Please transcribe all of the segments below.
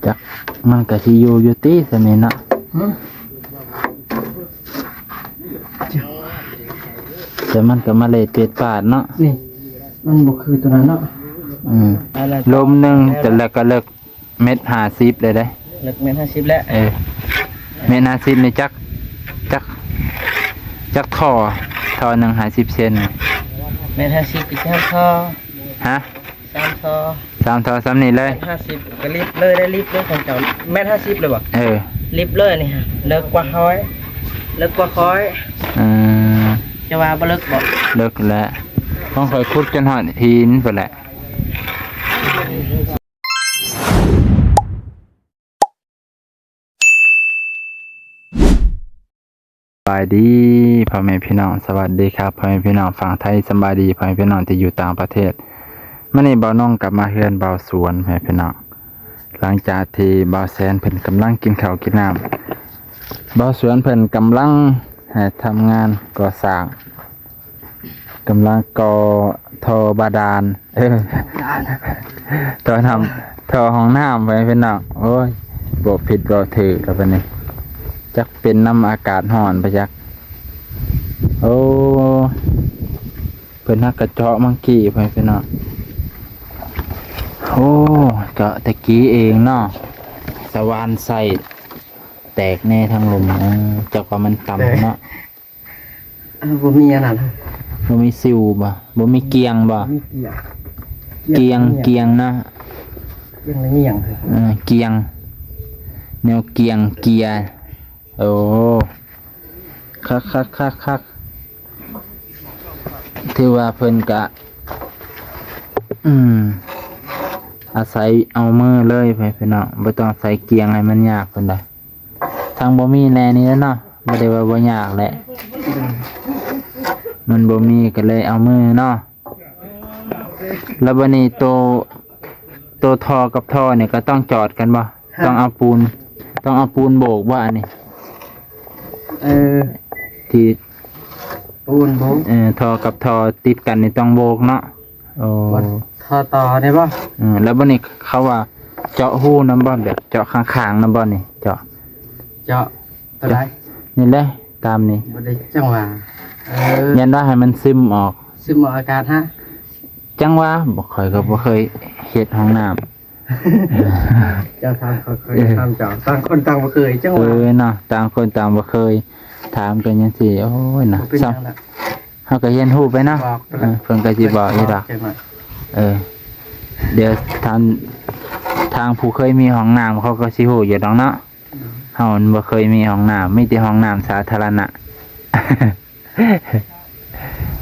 จักมันก็สิอยู่ติซะแม่นเนาะแต่มันก็มาเลยเป็ดปาดเนาะนี่มันบ่คือตัวนั้นเนาะลมหนึงแต่ละก็เลิกเม็ด50เลยได้เลิกเม็ด50แล้วเม็ด50นี่จักท่อหนึง50เซนเม็ด50อีก3ท่อฮะ3ท่อ3ท่อซ้ำนี่เลย50ก็รีบเลยของเจ้าเม็ด50เลยบ่รีบเลยนี่ฮะเลิกกว่าค้อยจะว่าบ่เลิกบ่เลิกแล้วต้องคอยขุดจนฮอดหินพุ่นแหละสบายดีพ่อแม่พี่น้องสวัสดีครับพ่อแม่พี่น้องฝั่งไทยสบายดีพ่อแม่พี่น้องที่อยู่ต่างประเทศมื้อนี้เบาน้องกลับมาเฮือนเบาสวนพ่อแม่พี่น้องหลังจากที่เบาแสนเพิ่นกำลังกินข้าวกินน้ำเบาสวนเพิ่นกำลังทำงานก่อสร้างกำลังก่อท่อบาดาลท่อห้องน้ำพ่อแม่พี่น้องโอ้ยบ่ผิดบ่ถูกแล้วบัดนี้จักเป็นน้ำอากาศร้อนไปจักโอ้เป็นนักกระเจาะมังกี้ไปเป็นเนาะโอ้เจาะตะกี้เองเนาะสว่านใส่แตกแน่ทางลมจากว่ามันต่ำเนาะบ่มีอันนั้นบ่มีซิวบ่มีเกียงบ่เกียงนะเกียงในเมียงเกียงแนวเกียงเกียร์โอ้คักถือว่าเพิ่นกะอาศัยเอามือเลยไปเนาะบ่ต้องใส่เกียงให้มันยากเพิ่นได้ทางบ่มีแน่นี้แล้วเนาะบ่ได้ว่าบ่ยากแหละมันบ่มีก็เลยเอามือเนาะแล้วบัดนี้ตัวท่อกับท่อเนี่ยก็ต้องจอดกันบ่ต้องเอาปูนโบกบ่อันนี้ที่ปูนโบกท่อกับท่อติดกันนี่ต้องโบกเนาะโอ้ท่อต่อได้ป่ะแล้วบ่นี่เขาว่าเจาะหูน้ำบ่แบบเจาะข้างๆน้ำบ่นี่เจาะตัวไหนนี่แหละตามนี่บ่ได้จังหวะยันว่าให้มันซึมออกอากาศฮะจังหวะบ่ค่อยก็บ่เคยเฮ็ดห้องน้ำเจ้าทำเขาเคยทำเจ้าต่างคนต่างบ่เคยจังหวะเนาะต่างคนต่างบ่เคยถามกันจังซี่โอ้ยนะซ้ำเฮาก็เรียนรู้ไปเนาะเพิ่นก็สิบอกอีดอกเดี๋ยวทางผู้เคยมีห้องน้ำเขาก็สิรู้อยู่ดอกเนาะเฮาบ่เคยมีห้องน้ำมีแต่ห้องน้ำสาธารณะ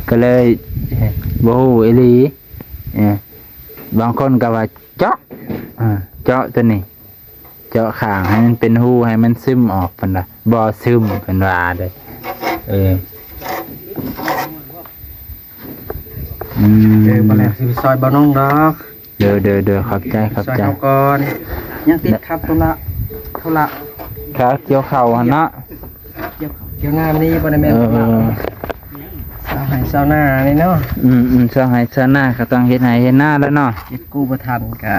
ก็เลยบ่ฮู้อีหลีบางคนก็ว่าเจาะตัวนี้เจาะข้างให้มันเป็นหูให้มันซึมออกเพิ่นว่าบ่ซึมเพิ่นว่าเด้บ่แล้วสิซอยบ่น้องดอกเด้อครับใจซอยเอาก่อนยังติดครับธุระครับเกี่ยวข้าวหั่นเนาะเกี่ยวงานนี้บ่ได้แม่นสาวให้สาวหน้านี่เนาะสาวให้สาวหน้าก็ต้องเฮ็ดให้เฮ็ดหน้าแล้วเนาะเฮ็ดกูบ่ทันก็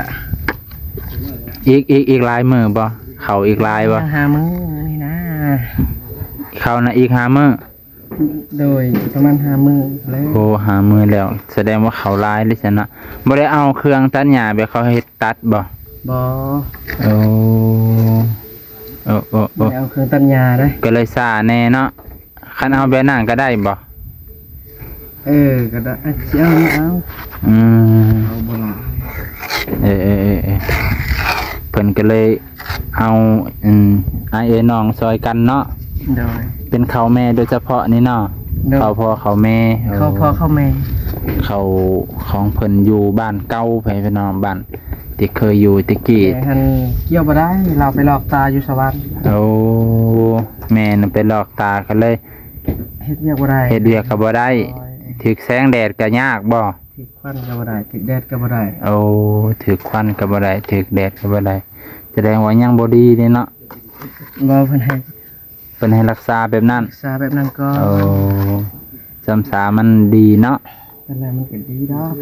อีกหลายมื้อบ่เข้าอีกหลายบ่5มื้อนี่นะเข้านะอีก5มื้อโดยประมาณ5มื้อแล้วโอ้5มื้อแล้วแสดงว่าเข้าหลายเลยซั่นเนาะบ่ได้เอาเครื่องตัดหญ้าแบบเขาเฮ็ดตัดบ่โอ้เอาเครื่องตัดหญ้าเด้ก็เลยซ่าแน่เนาะคันเอาแบบนั้นก็ได้บ่ก็ได้เอาบ่ล่ะเพิ่นก็เลยเอาน้องซอยกันเนาะโดยเป็นข้าวแม่โดยเฉพาะนี่เนาะข้าวพ่อข้าวแม่ข้าวพ่อข้าวแม่ข้าวของเพิ่นอยู่บ้านเก่าพี่น้องบ้านที่เคยอยู่ตะกี้ท่านเกี่ยวบ่ได้เราไปหลอกตาอยู่สวรรค์โอ้แม่นไปหลอกตากันเลยเฮ็ดเวียกก็บ่ได้ถึกแสงแดดก็ยากบ่ถึกควันก็บ่ได้ถึกแดดก็บ่ได้โอ้ถึกควันก็บ่ได้ถึกแดดก็บ่ได้แสดงว่ายังบ่ดีนี่เนาะบ่เพิ่นให้รักษาแบบนั้นก็โอ้จำสามันดีเนาะนั่นแหละมันก็ดีดอก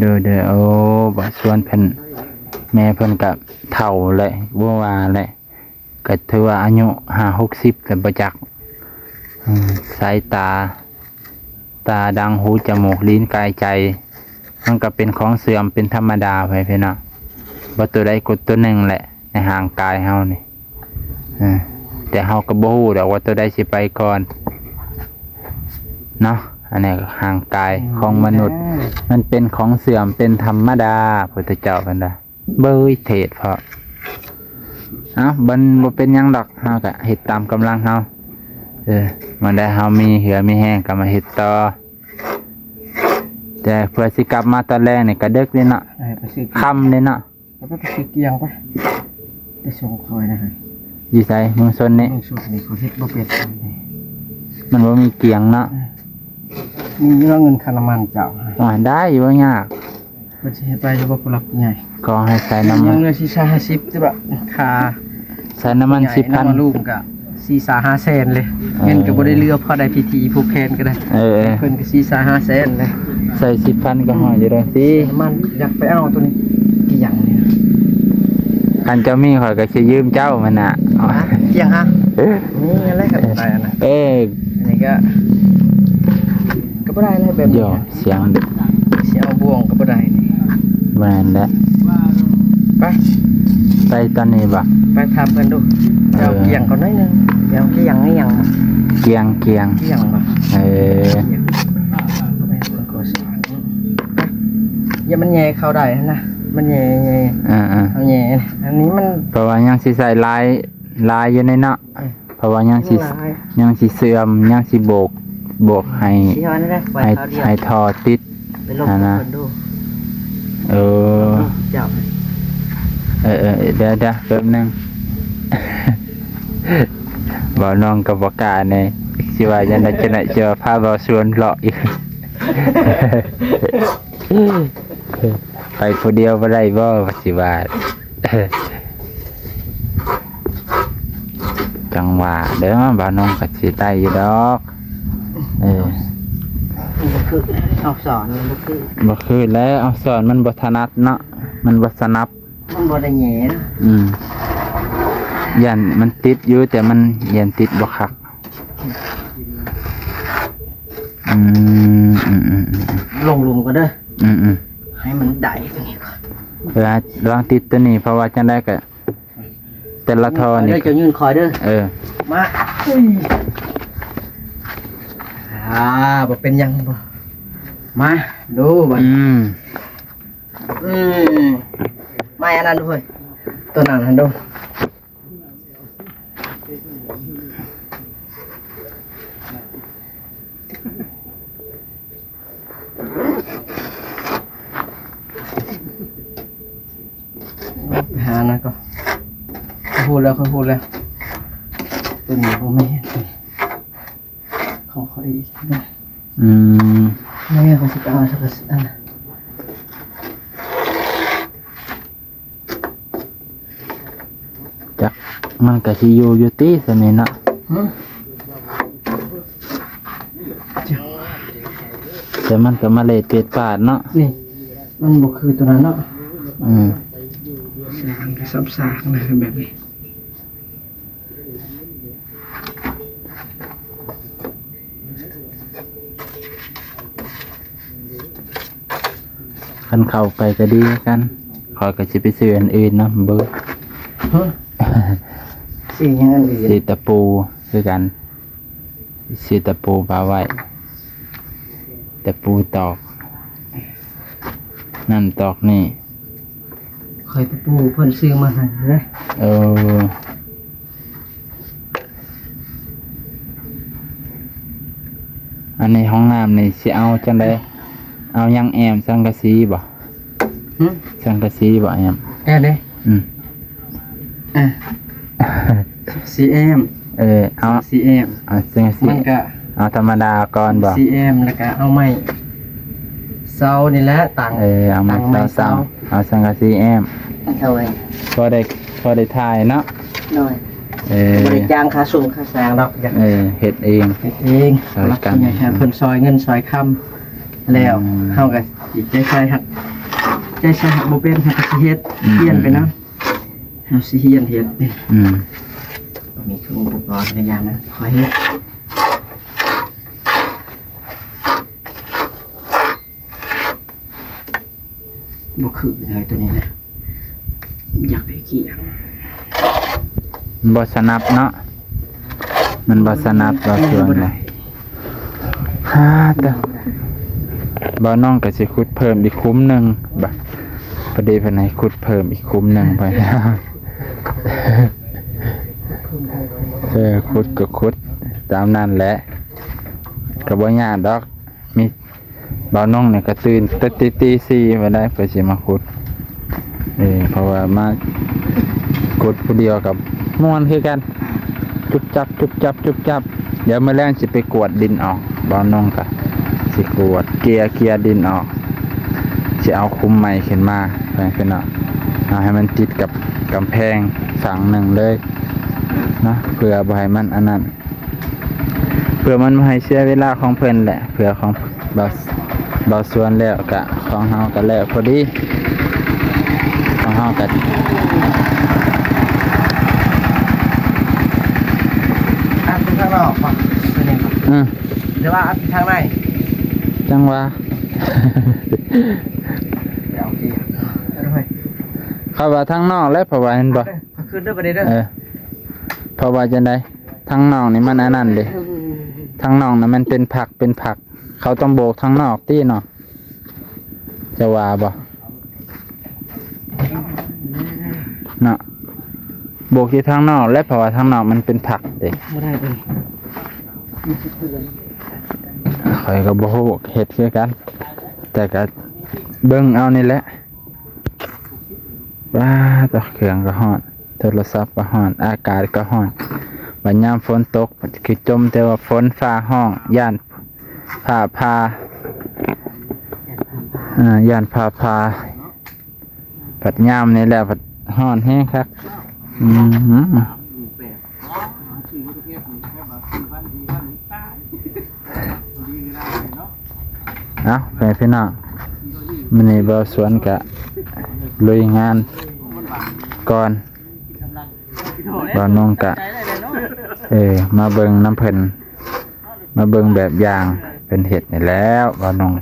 ดูเด้อโอ้บ่ชวนเพิ่นแม่เพิ่นก็เฒ่าแหละบ่ว่าแหละก็ถือว่าอายุ50-60ก็บ่จักสายตาดังหูจมูกลิ้นกายใจมันก็เป็นของเสื่อมเป็นธรรมดาไปพี่น้องบ่ตัวใดกดตัวหนึ่งแหละในห่างกายเฮานี่แต่เฮาก็บ่ฮู้ดอกว่าตัวใดสิไปก่อนเนาะอันนี้ก็ห่างกายของมนุษย์มันเป็นของเสื่อมเป็นธรรมดาพุทธเจ้าเพิ่นว่าเบ้ยเทศเพราะบ่เป็นหยังดอกเฮาก็เฮ็ดตามกำลังเฮามันได้เฮามีเหือมีแห้งก็มาเฮ็ดต่อแต่เพื่อสิกลับมาตอนแรกนี่ก็ดึกเลยเนาะค่ำเลยเนาะแล้วไปซื้อเกียงปะไปส่งคอยนะฮะอยู่ไสเมืองชนนี่เมืองชนนี่เขาเฮ็ดบ่เป็นมันบ่มีเกียงเนาะมีเรื่องเงินค่าน้ำมันเจ้าได้อยู่บ่ยากเพิ่นสิให้ไปอยู่บ่ผู้หลักผู้ใหญ่ก็ให้ใส่น้ำมันยังเหลือ450ติบ่ค่าใส่น้ำมัน 10,000 น้ำมันลูกก็4-5 แสนเลยเงินก็บ่ได้เหลือพอได้พิธีผูกแขนก็ได้เพิ่นก็4-5 แสนเลยใส่ 10,000 ก็ห่ออยู่แล้วสิน้ำมันอยากไปเอาตัวนี้กี่อย่างเนี่ยคันเจ้ามีข่อยก็สิยืมเจ้ามันน่ะเกี่ยงฮะนี่อะไรกันไปอันน่ะอันนี้ก็บ่ได้เลยแบบนี้เสียงเอาบ่วงก็บ่ได้นี่แม่นแล้วไปตอนนี้บ่ไปถามเพิ่นดูเอาเกี่ยงก่อนหน่อยนึงเอาเกี่ยงนี่ยังเกียงบ่อย่ามันแย่เข้าได้นะมันแย่เอาแย่อันนี้มันเพราะว่ายังสิใส่ลายอยู่ในเนาะเพราะว่ายังสิเสื่อมยังสิโบกให้ทอติดนะเดี๋ยวแป๊บนึงบ่น้องกับบ่กล้าแน่สิว่าจังได๋จะพาบ่ชวนเลาะอีกไปผู้เดียวบ่ได้บ่สิว่าจังหวะเด้อบ่น้องก็สิได้อยู่ดอกเอาสอนบ่คือแล้วเอาสอนมันบ่ถนัดเนาะมันบ่สนับมันบ่ได้แหย่ยันมันติดอยู่แต่มันยันติดบ่คักลงหลุมก็เด้อให้มันได้ตัวนี้ก่อนลองติดตัวนี้เพราะว่าจังได้ก็แต่ละทอนี่จะยืนคอยเด้อมาบ่เป็นยังบ่มาดูบ่ไม่อันนั้นด้วยตัวนั้นหันดูหานะก็พูดแล้วตัวนี้ผมไม่เห็นของเขาอีกไม่เขาสิเอาสักอันจักมันก็สิอยู่ติซั่นนี่เนาะแต่มันก็มาเลยเป็ดปาดเนาะนี่มันบ่คือตัวนั้นเนาะซับซ้อนนะแบบนี้คันเข้าไปก็ดีกันขอยก็สิไปซื้ออันอื่นเนาะเบิ่งสีอย่างอื่นสีตะปูคือกันสีตะปูปาไว้ตะปูตอกนั่นตอกนี่คอยตะปูเพิ่นซื้อมาให้นะอันนี้ห้องน้ำนี่สิเอาจังได๋เอายังแอมสังกะสีบ่สังกะสีบ่แอมเด้CM เอา CM เอาสังกะสีมันก็เอาธรรมดาก่อนบ่ CM แล้วก็เอาไม้เสานี่แหละต่างเอาไม้เสาเอาสังกะสีแอมเอาไว้พอได้ถ่ายเนาะน้อยบริจาคค่าส่งค่าแสงดอกเฮ็ดเองซอยกันเพิ่นซอยเงินซอยคำ แล้วเฮาก็สิใจใส่หักบ่เป็นหักก็สิเฮ็ดเฮียนไปนำเฮาสิเฮียนเฮ็ดนี่ มีเครื่องอุปกรณ์ในอย่างนะขอเฮ็ดบ่คือเลยตัวนี้นะอยากได้เกี่ยง บ่สนับเนาะมันบ่สนับบ่ส่วนเลยฮ่าแต่บ่น้องก็สิขุดเพิ่มอีกคุ้มหนึงบ่พอดีเพิ่นให้ขุดเพิ่มอีกคุ้มหนึงไป ขุดก็ขุดตามนั้นแหละก็บ่ยากดอกมีบ่น้องเนี่ยก็ตื่นตี4มาได้เพื่อสิมาขุดเพราะว่ามาขุดผู้เดียวกับม่วนคือกันจุบจับเดี๋ยวมื้อแลงสิไปกวดดินออกบ่น้องก็สิกวดเกลี่ยดินออกสิเอาคุ้มใหม่ขึ้นมาเพิ่นเนาะเอาให้มันติดกับกำแพงฝั่งหนึ่งเลยนะเพื่อบ่ให้มันอันนั้นเพื่อมันบ่ให้เสียเวลาของเพิ่นแหละเพื่อของเบาส่วนแล้วกะของเฮาก็แล้วพอดีของเฮาก็ อัดทางนอกป่ะตัวนี้หรือว่าอัดทางใน จังหวะ เดี๋ยวโอเคเอาไป เข้าว่าทางนอกแล้วเพราะว่าเห็นบ่ ขึ้นด้วยประเด็นเด้อ เพราะว่าจังได๋ทางนอกนี่มันอันนั้นเด้ทางนอกน่ะมันเป็นผักเขาต้องโบกทางนอกติเนาะจะว่าบ่เนาะโบกที่ทางนอกและเพราะว่าทางนอกมันเป็นผักเด้ ไม่ได้เลย ข่อยก็บ่ฮู้เฮ็ดคือกัน แต่ก็เบิ่งเอานี่แหละว้าตัวเครื่องก็ฮ้อนโทรศัพท์ก็ฮ้อนอากาศก็ฮ้อนบัดยามฝนตกคือจมแต่ว่าฝนฟ้าห้องย่านฟ้าพาย่านฟ้าพาผัดยามนี่แหละผัดฮ้อนแฮงคักเอาไปพี่น้องมื้อนี้บ่สวนกะลุยงานก่อนบ่น้องกะมาเบิ่งน้ำเพิ่นมาเบิ่งแบบอย่างเป็นเฮ็ดนี่แล้วบ่น้อง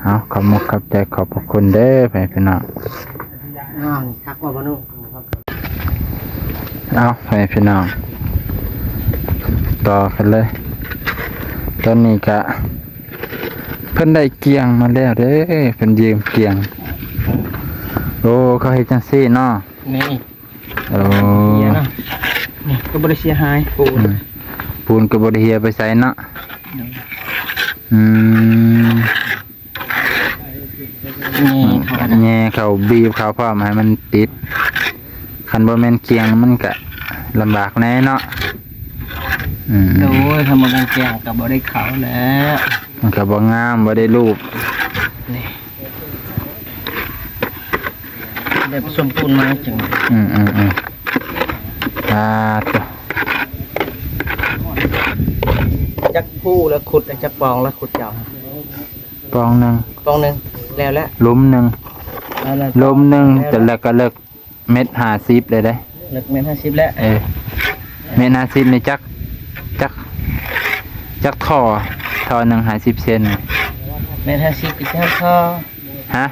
เอาขอบมุกขอบใจขอบพระคุณเด้อพี่น้องทักว่าบ่นุ่ง เอาพี่น้องต่อกันเลยตอนนี้กะเพิ่นได้เกียงมาแล้วเด้อเพิ่นยืมเกียงโอ้เขาเฮ็ดจังซี่เนาะ นี่ โอ้ นี่ก็บริเสียหายปูนก็บ่ได้เหียไปใส่เนาะแง่เขาบีบเขาพร้อมให้มันติดคันบ่แม่นเกียงมันก็ลำบากแน่เนาะโอ้ยทำมันแกงกับบ่ได้ขาวแล้วมันก็บ่งามบ่ได้รูปนี่ได้ผสมปูนมาจังตัวจักผู้แล้วขุดจักปองแล้วขุดเจ้าปองหนึ่งแล้วล้มหนึ่งแต่แล้วก็เลิก1.50 เลยได้เลิก1.50แล้ว1.50นี่จักท่อหนึ่ง50 เซน1.50อีกแล้วท่อฮะ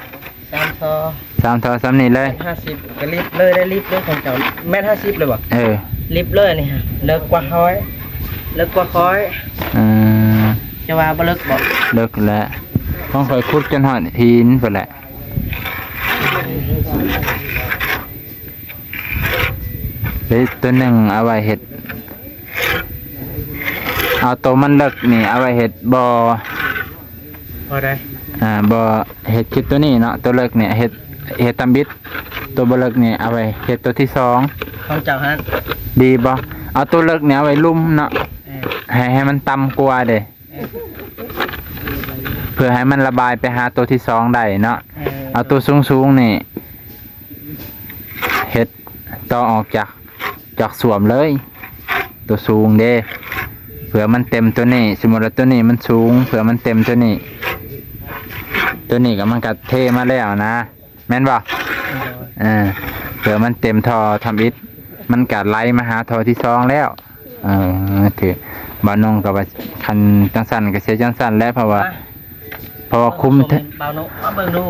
3 ท่อ3นี่เลย1.50ก็รีบเลยได้รีบเลยของเจ้า1.50เลยบ่รีบเลยนี่ฮะเลิกกว่าค้อยจะว่าบ่เลิกบ่เลิกแล้วต้องคอยขุดจนฮอดหินพุ่นแหละตัวหนึ่งเอาไว้เห็ดเอาตัวมันเลิกนี่เอาไว้เห็ดบ่ได้บ่เห็ดคิดตัวนี้เนาะตัวเลิกเนี่ยเห็ดตำบิดตัวบ่เลิกเนี่ยเอาไว้เห็ดตัวที่2ของเจ้าฮะดีบ่เอาตัวเลิกเนี่ยเอาไว้ลุ่มเนาะให้มันต่ำกว่าเด้เพื่อให้มันระบายไปหาตัวที่2ได้เนาะเอาตัวสูงนี่เห็ดต่อออกจากสวมเลยตัวสูงเด้ เผื่อมันเต็มตัวนี้สมมติว่าตัวนี้มันสูงเผื่อมันเต็มตัวนี้ก็มันกัดเทมาแล้วนะแม่นบ่เผื่อมันเต็มท่อทำอิฐมันกัดไหลมาหาท่อที่สองแล้วถือบ้านนงกับคันจังสันกับเสียจังสันแล้วเพราะว่าคุม เบาโนมาเบิ่งดู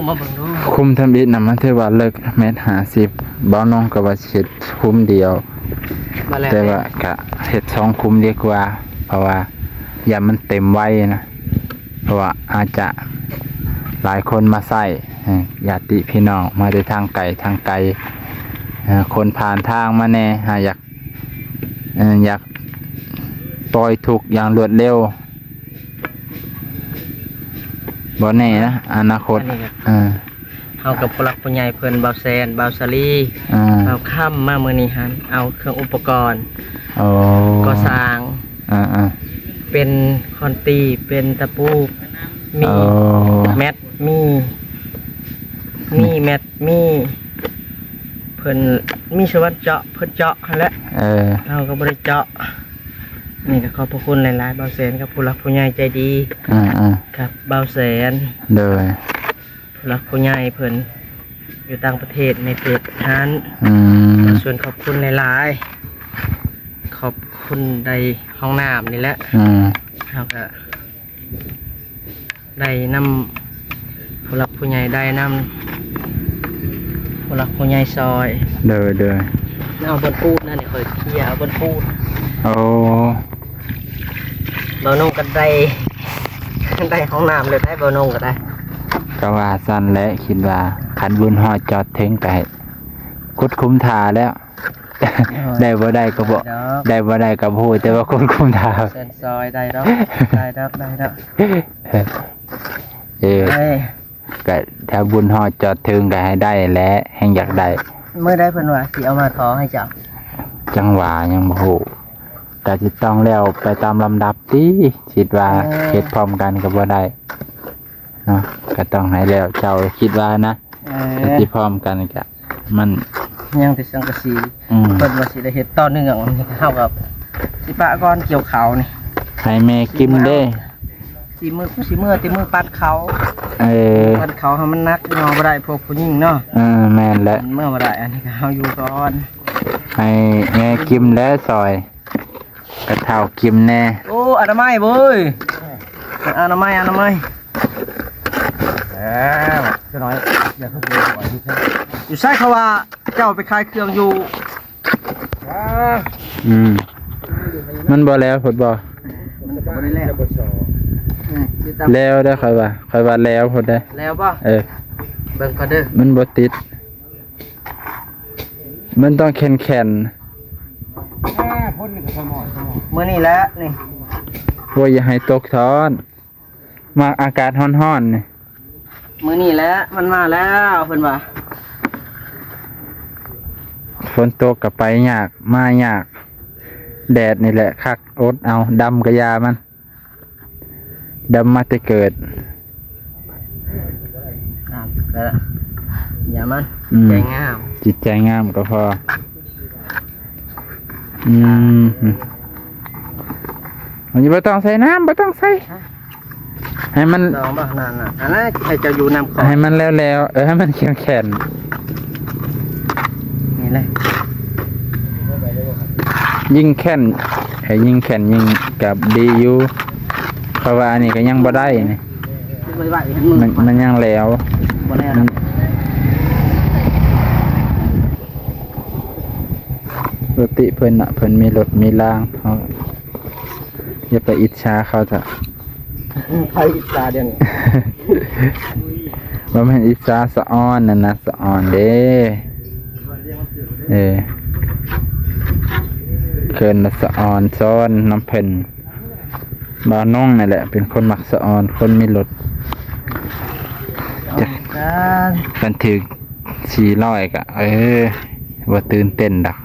คุมทำอิฐน่ะมันถือว่าเลิก1.50บ้านนงกับว่าเฮ็ดคุมเดียวแต่ว่ากะเฮ็ด2คุมดีกว่าเพราะว่าอย่ามันเต็มไว้นะเพราะว่าอาจจะหลายคนมาใส่ญาติพี่น้องมาได้ทางไกลคนผ่านทางมาแน่อยากปล่อยทุกอย่างรวดเร็วบ่แน่นะอนาคตเอากับผู้หลักผู้ใหญ่เพิ่นเบาแซนเบาสลีเอาค่ำมามื้อนี้หันเอาเครื่องอุปกรณ์ก็สร้างเป็นคอนตีเป็นตะปูมีแมทมีแมทมีเพิ่นมีสวัสดิ์เจาะเพิ่นเจาะหั่นแหละเราก็บ่ได้เจาะนี่ก็ขอบพระคุณหลายๆเบาแสนกับผู้หลักผู้ใหญ่ใจดีครับเบาแสนเลยผู้หลักผู้ใหญ่เพิ่นอยู่ต่างประเทศในเพจนั้นส่วนขอบคุณหลายๆขอบคุณใดห้องน้ำนี่แหละเราก็ได้นำผู้หลักผู้ใหญ่ได้นำผู้หลักผู้ใหญ่ซอยเด้อเอาบนพูดนั่นนี่เคยเคลียร์เอาบนพูดเบานุ่งกันได้ห้องน้ำเลยได้เบานุ่งก็ได้ก็ว่าสั้นและคิดว่าขันบุญหอดจอดเทงไปกุดคุ้มทาแล้ว ได้บ่ได้ก็บอกได้บ่ได้ก็พูดแต่ว่าคนคุ้มทาเส้นซอยได้แล้วก็ถ้าบุญหอดจอดถึงก็ให้ได้และแห่งอยากได้เมื่อได้เพิ่นว่าสิเอามาท้อให้จังหวะยังบ่ฮู้แต่สิต้องแล้วไปตามลำดับติคิดว่าเฮ็ดพร้อมกันก็บ่ได้เนาะก็ต้องให้แล้วเจ้าคิดว่านะสิพร้อมกันก็มันยังแต่สังกะสีเพิ่นว่าสิได้เฮ็ดต่อเนื่องเฮากับสิปะก่อนเกี่ยวเขานี่ให้แม่กินเด้สิมือปัดเขาปัดเขาให้มันนักงอบ่ได้พวกผู้หญิงเนาะแม่นแหละเมื่อบ่ได้อันนี้ก็เฮาอยู่ก่อนให้แม่กินแล้วซอยกระเท่ากินแน่โอ้อนามัยเว้ยอนามัยจะน้อยอย่าเพิ่งอยู่ใช่เขาว่าเจ้าไปขายเครื่องอยู่มันบ่แล้วพดบ่แล้วได้ค่อยว่าแล้วพดได้แล้วป่ะเบิ่งก่อนเด้อมันบ่ติดมันต้องแข็งมื้อนี้แหละนี่บ่อย่าให้ตกท้อนมาอากาศร้อนๆนี่มื้อนี้แหละมันมาแล้วเพิ่นว่าฝนตกก็ไปยากมายากแดดนี่แหละคักอดเอาดำกะยามันดำมาแต่เกิดแล้วอย่ามันใจงามจิตใจงามก็พอมันบ่ต้องใส่น้ำบ่ต้องใส่ให้มันลองบ่นั่นน่ะอันนั้นให้เจ้าอยู่น้ำก่อนให้มันแล้วให้มันแข็งนี่เลยยิ่งแข็งยิ่งกับดีอยู่เพราะว่าอันนี้ก็ยังบ่ได้นี่มันยังแล้วรถติเพิ่นน่ะเพิ่นมีรถมีรางเขาอย่าไปอิจฉาเขาเถอะใครอิจฉาเดี๋ยวนี้บ่แม่นอิจฉาสะอ้อนนั่นนะสะอ้อนเด้เคินสะอ้อนซ้อนน้ำเพิ่นบ่าวน้องนั่นแหละเป็นคนมักสะอ้อนคนมีรถกันถึง400ก็บ่ตื่นเต้นดอก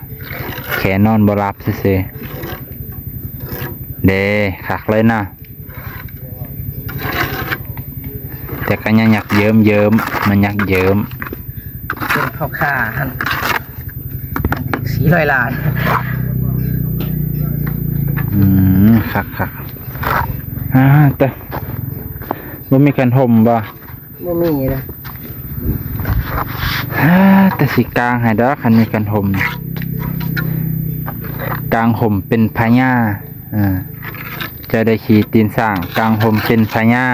แค่นอนบ่หลับซื่อๆเด้คักเลยนะแต่ก็ยังอยากเยิ้มมันอยากเยิ้มเป็นพ่อค้า400 ล้าน คักแต่บ่มีกันห่มบ่ บ่มีนะ แต่สิกลางให้ดอกคันมีกันห่มกลางห่มเป็นพญาจะได้ขี่ตีนสร้างกลางห่มเป็นพญา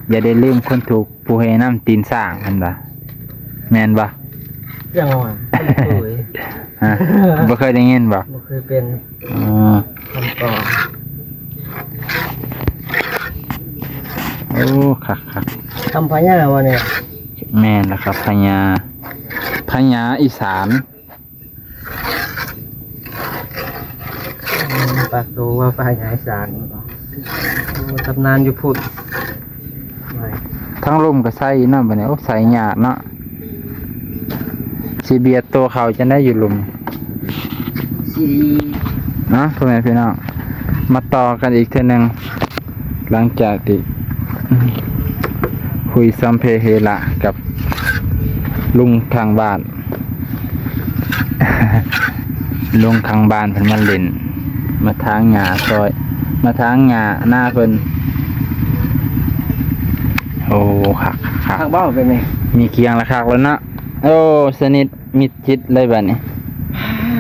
อย่าได้ลืมคนถูกผู้ให้น้ำตีนสร้างเห็นบ่แม่นบ่ ยังว่าบ่เคย บ่เคยได้ยินบ่ บ่เคยเป็น อ๋อ คำตอบ โอ้คัก คำพญาวะเนี่ย แม่นแล้วครับพญาอีสาน ปากดูว่าพญาอีสานมันตำนานอยู่พุทธ ทั้งลมก็ใส่เนาะบัดนี้โอ้ใส่ยากเนาะสิเบียดตัวเขาจะได้อยู่ลุม สี เนาะพ่อแม่พี่น้องมาต่อกันอีกเทื่อนึงหลังจากที่คุยซัมเพเฮระกับลุงข้างบ้าน ลุงข้างบ้านเพิ่นมาเล่นมาทางหญ้าซอยมาทางหญ้าหน้าเพิ่นโอ้คัก ทางบ้านเป็นไง มีเคียงละคักแล้วเนาะโอ้สนิทมิดจิตเลยบัดนี้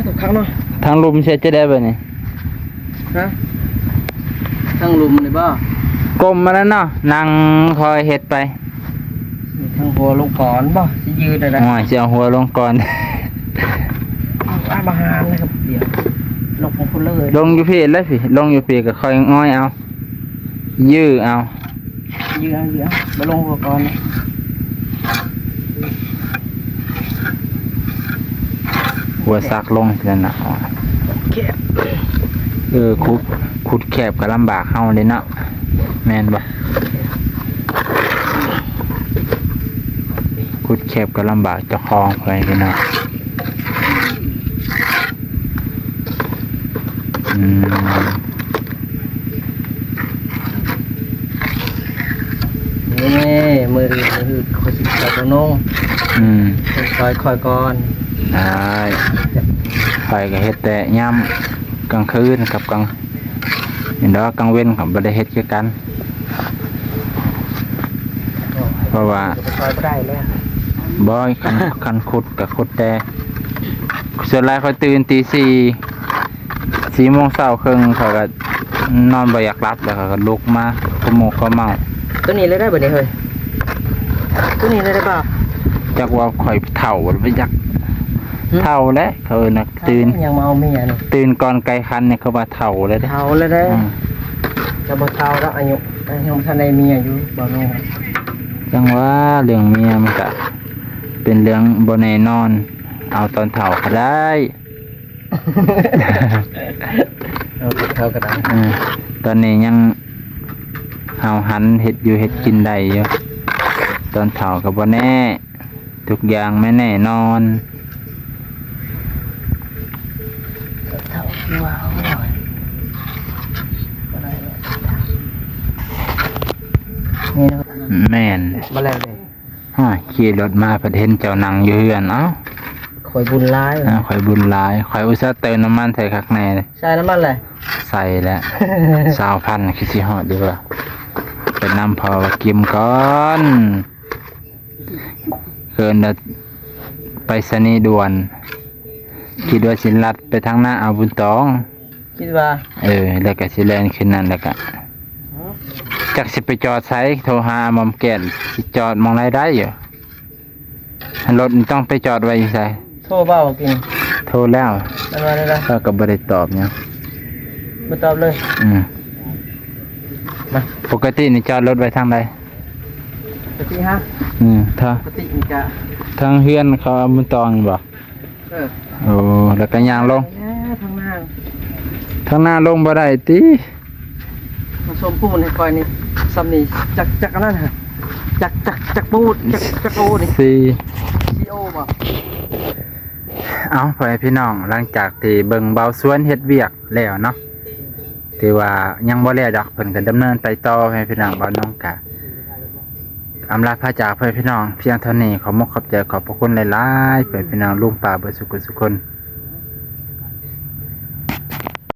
ถูกครั้งเนาะ ทางลุมเช็ดจะได้บัดนี้ ฮะทางลุมเลยบ่ กลมมาแล้วเนาะนั่งคอยเฮ็ดไป ทางหัวลงก่อนบ่สิยืนได้ โอ้ยสิเอาหัวลงก่อน อาบาหารนะครับเดี๋ยวลงของคุณเลย ลงอยู่พี่เลยพี่ลงอยู่พี่ก็ค่อยง้อยเอายื้อเอา ยืนเดี๋ยวมาลงหัวก่อน หัวซักลงนั่นน่ะ แค่ ขุดแคบก็ลำบากเฮาเลยเนาะแม่นบ่ขุดแคบก็ลำบากเจ้าของไปพี่น้องนี่มือคอยสิจับน้องคอยก่อน ได้ไฟก็เฮ็ดแต่ย่ำกลางคืนกับกลางเห็นดอกกลางเว้นกับบ่ได้เฮ็ดคือกันเพราะว่า คอยได้แล้ว บ่อยคันขุดกับขุดแต่ส่วนหลายเขาตื่นตี4 โมงเช้าครึ่งเขาก็นอนบ่อยากหลับแล้วเขาก็ลุกมาขโมกขเมา ตัวนี้เลยได้บ่เนี่ยเฮ้ยตัวนี้เลยได้ป่ะ จักว่าข่อยเฒ่าบ่อยากเฒ่าแล้วเขาน่ะตื่น ยังมาเอาเมียนี่ ตื่นก่อนไก่คันเนี่ยเขาว่าเฒ่าแล้วเด้ เท่าเลยได้จะบ่เท่าแล้วอายุยังทันได้เมียอยู่บ่น้อง จังว่าเรื่องเมียมันก็เป็นเรื่องบ่แน่นอนเอาตอนเฒ่าก็ได้ เอาเท่าก็ได้ ตอนนี้ยังเฮาหันเฮ็ดอยู่เฮ็ดกินได้อยู่ตอนเฒ่าก็บ่แน่ทุกอย่างไม่แน่นอน เท่าว้าวนี่นะ แม่น มาแล้วเลย ขี่รถมาประเทศเจ้านังอยู่เฮือนเอ้า คอยบุญร้าย ข่อยบุญหลายข่อยอุตส่าห์เติมน้ำมันใส่คักแน่เลย ใช่น้ำมันเลย ใส่แล้ว 20,000คือสิฮอดดีกว่าไปนำพอกิมก่อนเกินจะไปสนีย์ด่วนคิดว่าสิลัดไปทางหน้าเอาบุญตอง คิดว่า แล้วก็สิแล่นขึ้นนั่นแล้วก็จักสิไปจอดไสโทรหาหม่อมแก่นสิจอดหมองใดได้อยู่รถมันต้องไปจอดไว้อยู่ไส โทรเบ้ากิน โทรแล้ว นั่นว่าได้ละ เขาก็บ่ได้ตอบหยัง มาตอบเลย มา ปกตินี่จอดรถไว้ทางใด ปกติฮะ ถ้า ปกติมันจะ ทางเฮือนเขาเอาบุญตองนี่บ่ โอ้แล้วก็ย่างลง ทางหน้า ทางหน้าลงบ่ได้ติ มาชมปูนให้คอยนี่ซ้ำนี่จักอันนั้นฮะจักปูนจักโอนี่ สี่ ซีโอบ่ เอาไปพี่น้องหลังจากที่เบิ่งเบาสวนเฮ็ดเวียกแล้วเนาะที่ว่ายังบ่แล้วดอกเพิ่นก็ดำเนินไปต่อให้พี่น้องเบาน้องกะอำลาพระจากเพื่อนพี่น้องเพียงเท่านี้ขอมกขอบใจขอบพระคุณหลายๆเพื่อนพี่น้องลุงป่าเบิดสุขสุขคน